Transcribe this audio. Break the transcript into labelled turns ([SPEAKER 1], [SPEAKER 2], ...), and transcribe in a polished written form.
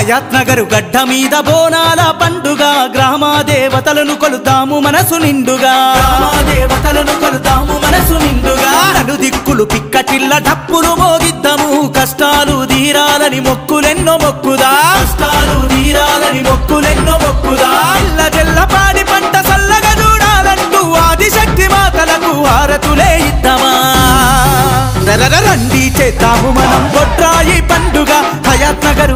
[SPEAKER 1] హయాత్ నగర్ గడ్డ మీద బోనాల పండుగ గ్రామ దేవతలను కొలుతాము మనసు నిండుగా దేవతలను కొలుతాము మనసు నిండుగా నలుదిక్కులు పిక్కటిల్ల డప్పులు మోగిద్దాము కష్టాలు తీరాలని మొక్కులెన్నో మొక్కుదా కష్టాలు తీరాలని మొక్కులెన్నో మొక్కుదా జల్ల పాడి పంట సల్లగా చూడాలంటూ ఆదిశక్తి మాతలకు హారతులే ఇద్దామా రండి చేద్దాము మనం బొట్రాయి పండుగ హయాత్ నగర్